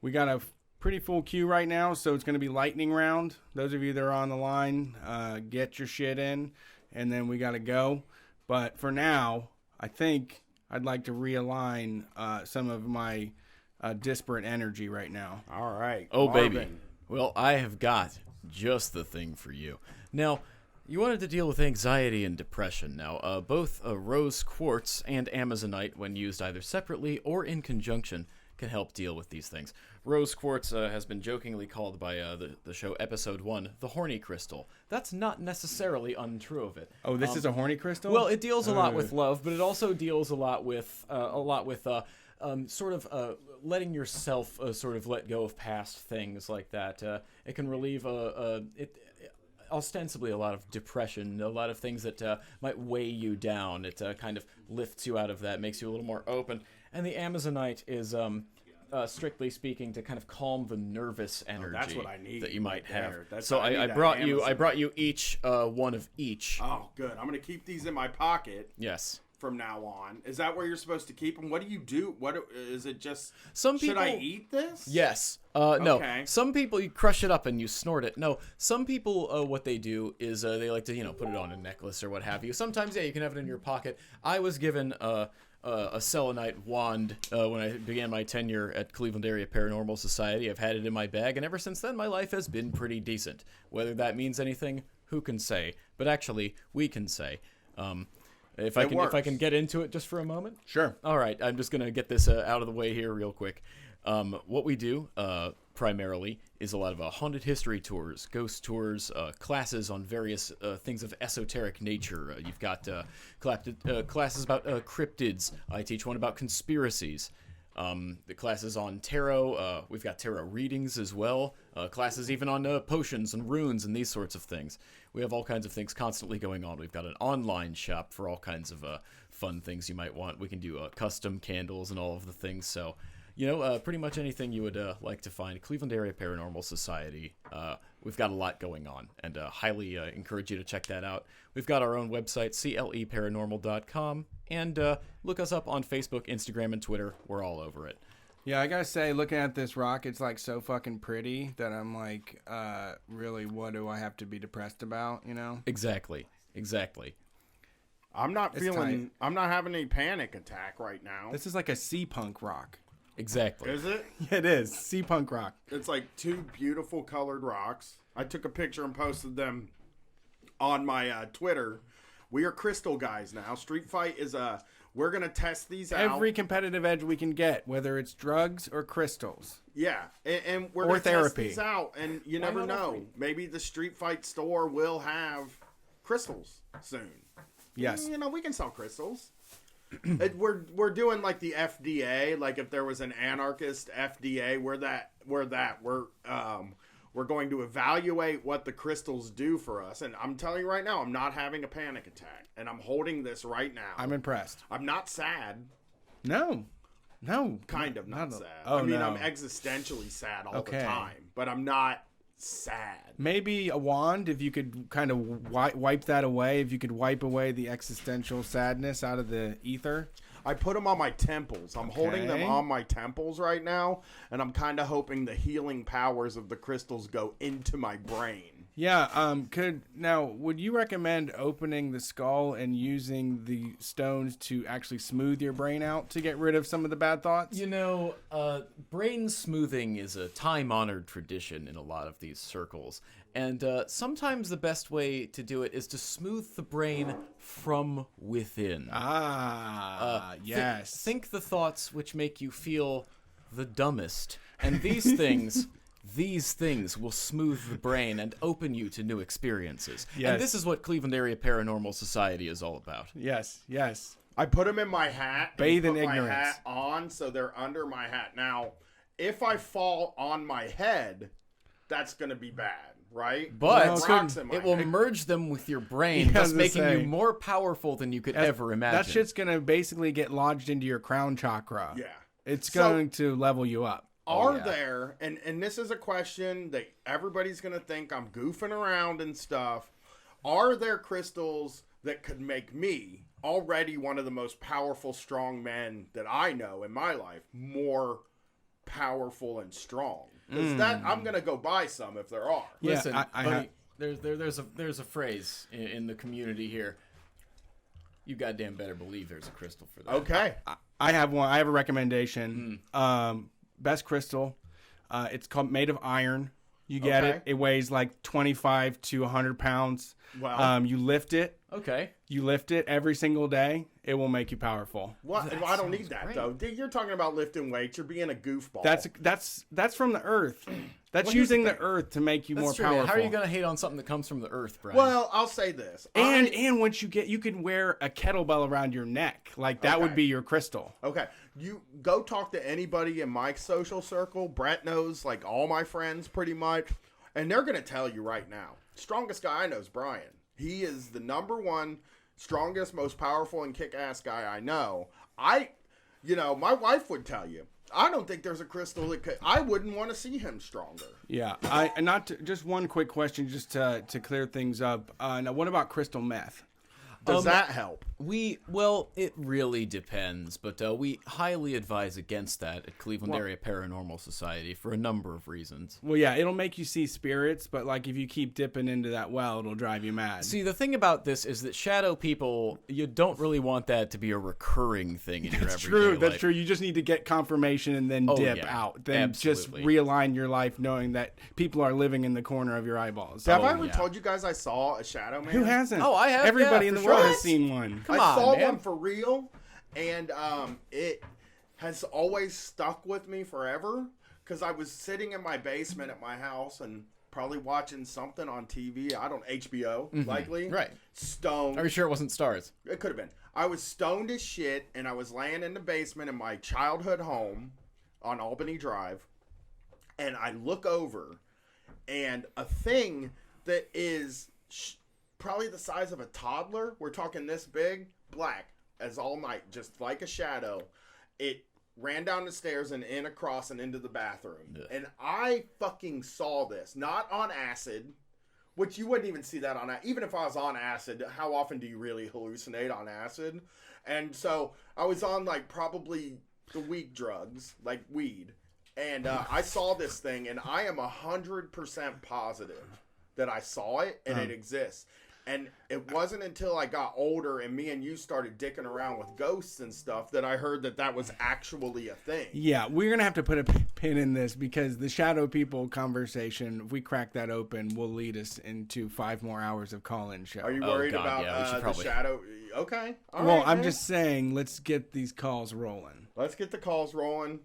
we got a pretty full queue right now, so it's going to be lightning round. Those of you that are on the line, get your shit in, and then we got to go. But for now, I think I'd like to realign some of my disparate energy right now. All right. Oh, Marvin. baby. Well, I have got just the thing for you. Now, you wanted to deal with anxiety and depression. Now, both rose quartz and amazonite, when used either separately or in conjunction, can help deal with these things. Rose quartz has been jokingly called by the show Episode 1 the horny crystal. That's not necessarily untrue of it. Oh, this is a horny crystal? Well, it deals a lot with love, but it also deals a lot with letting yourself sort of let go of past things like that. It can relieve ostensibly a lot of depression, a lot of things that might weigh you down. It kind of lifts you out of that, makes you a little more open. And the amazonite is, strictly speaking, to kind of calm the nervous energy that's what I need that you might right have. there. So I brought you each one of each. Oh, good. I'm going to keep these in my pocket Yes. from now on. Is that where you're supposed to keep them? What do you do? What is it? Just Some should I people- eat this? Yes. No. Okay. Some people, you crush it up and you snort it. No. Some people, what they do is they like to, put it on a necklace or what have you. Sometimes, you can have it in your pocket. I was given a selenite wand when I began my tenure at Cleveland Area Paranormal Society. I've had it in my bag, and ever since then, my life has been pretty decent. Whether that means anything, who can say? But actually, we can say. If I can get into it just for a moment. Sure. All right, I'm just gonna get this out of the way here real quick. What we do primarily is a lot of haunted history tours, ghost tours, classes on various things of esoteric nature. You've got classes about cryptids. I teach one about conspiracies. The classes on tarot. We've got tarot readings as well. Classes even on potions and runes and these sorts of things. We have all kinds of things constantly going on. We've got an online shop for all kinds of fun things you might want. We can do custom candles and all of the things. So, pretty much anything you would like to find. Cleveland Area Paranormal Society. We've got a lot going on, and highly encourage you to check that out. We've got our own website, cleparanormal.com, and look us up on Facebook, Instagram, and Twitter. We're all over it. Yeah, I gotta say, looking at this rock, it's like so fucking pretty that I'm like, really, what do I have to be depressed about, Exactly. I'm not It's feeling. I'm not having a panic attack right now. This is like a sea punk rock. Exactly. Is it? Yeah, it is. Sea punk rock. It's like two beautiful colored rocks. I took a picture and posted them on my Twitter. We are crystal guys now. Street Fight is we're gonna test these out. Every competitive edge we can get, whether it's drugs or crystals. Yeah, and we're Or gonna therapy. test these out, and you never not all know. three? Maybe the Street Fight store will have crystals soon. Yes. We can sell crystals. We're doing like the FDA. Like if there was an anarchist FDA, we're going to evaluate what the crystals do for us. And I'm telling you right now, I'm not having a panic attack, and I'm holding this right now. I'm impressed. I'm not sad. No. Kind of not Not- sad. oh, I mean, no. I'm existentially sad all Okay. the time, but I'm not sad. Maybe a wand, if you could kind of wipe that away, if you could wipe away the existential sadness out of the ether. I put them on my temples. I'm holding them Okay. on my temples right now, and I'm kind of hoping the healing powers of the crystals go into my brain. Yeah, would you recommend opening the skull and using the stones to actually smooth your brain out to get rid of some of the bad thoughts? Brain smoothing is a time-honored tradition in a lot of these circles. And sometimes the best way to do it is to smooth the brain from within. Yes. Think the thoughts which make you feel the dumbest. And these things will smooth the brain and open you to new experiences. Yes. And this is what Cleveland Area Paranormal Society is all about. Yes. I put them in my hat. and Bathe in put ignorance. my hat on, so they're under my hat. Now, if I fall on my head, that's going to be bad, right? But There's rocks in my it will head. merge them with your brain, Yeah, I thus was gonna making say. you more powerful than you could ever imagine. That shit's going to basically get lodged into your crown chakra. Yeah. It's So- going to level you up. Are there, and this is a question that everybody's going to think I'm goofing around and stuff. Are there crystals that could make me, already one of the most powerful, strong men that I know in my life, more powerful and strong. Because that I'm gonna go buy some if there are. Yeah, Listen, I buddy, there's a phrase in the community here. You goddamn better believe there's a crystal for that. Okay. I have one. I have a recommendation. Best crystal. It's made of iron. You get Okay. it. It weighs like 25 to 100 pounds. Wow. You lift it. Okay. You lift it every single day. It will make you powerful. What? That I don't need sounds that great. though. Dude, you're talking about lifting weights. You're being a goofball. That's from the earth. That's Well, here's using the the thing. earth to make you more That's true. powerful. How are you gonna hate on something that comes from the earth, Brian? Well, I'll say this. And once you can wear a kettlebell around your neck. Like that would Okay. be your crystal. Okay, you go talk to anybody in my social circle. Brett knows like all my friends pretty much, and they're gonna tell you right now. Strongest guy I know is Brian. He is the number one strongest, most powerful, and kick-ass guy I know. My wife would tell you. I don't think there's a crystal that could. I wouldn't want to see him stronger. Yeah. Just one quick question, just to clear things up. Now, what about crystal meth? Does that help? It really depends, but we highly advise against that at Cleveland Area Paranormal Society for a number of reasons. Well, yeah, it'll make you see spirits, but like if you keep dipping into that well, it'll drive you mad. See, the thing about this is that shadow people, you don't really want that to be a recurring thing in your That's everyday true. That's life. true. You just need to get confirmation and then dip yeah. out. Then Absolutely. just realign your life, knowing that people are living in the corner of your eyeballs. Have I Oh, ever yeah. told you guys I saw a shadow man? Who hasn't? Oh, I have, Everybody yeah, in the for world sure. has seen one. Come I on, saw man. one for real, and it has always stuck with me forever because I was sitting in my basement at my house and probably watching something on TV. I don't HBO likely. Right. Stoned. Are you sure it wasn't stars? It could have been. I was stoned as shit, and I was laying in the basement in my childhood home on Albany Drive, and I look over, and a thing that is probably the size of a toddler, we're talking this big, black as all night, just like a shadow, it ran down the stairs and in across and into the bathroom. Ugh. And I fucking saw this, not on acid, which you wouldn't even see that on even if I was on acid. How often do you really hallucinate on acid? And so I was on like probably the weak drugs, like weed, and I saw this thing, and I am 100% positive that I saw it and it exists. And it wasn't until I got older and me and you started dicking around with ghosts and stuff that I heard that was actually a thing. Yeah, we're going to have to put a pin in this because the shadow people conversation, if we crack that open, will lead us into 5 more hours of call-in show. Are you Oh, worried God, about yeah, we should the probably- shadow? Okay. All Well, right, I'm man. just saying, let's get these calls rolling. Let's get the calls rolling.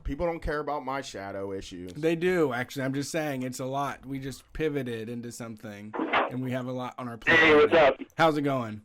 People don't care about my shadow issues. They do, actually. I'm just saying, it's a lot. We just pivoted into something, and we have a lot on our plate. Hey, right what's now. up? How's it going?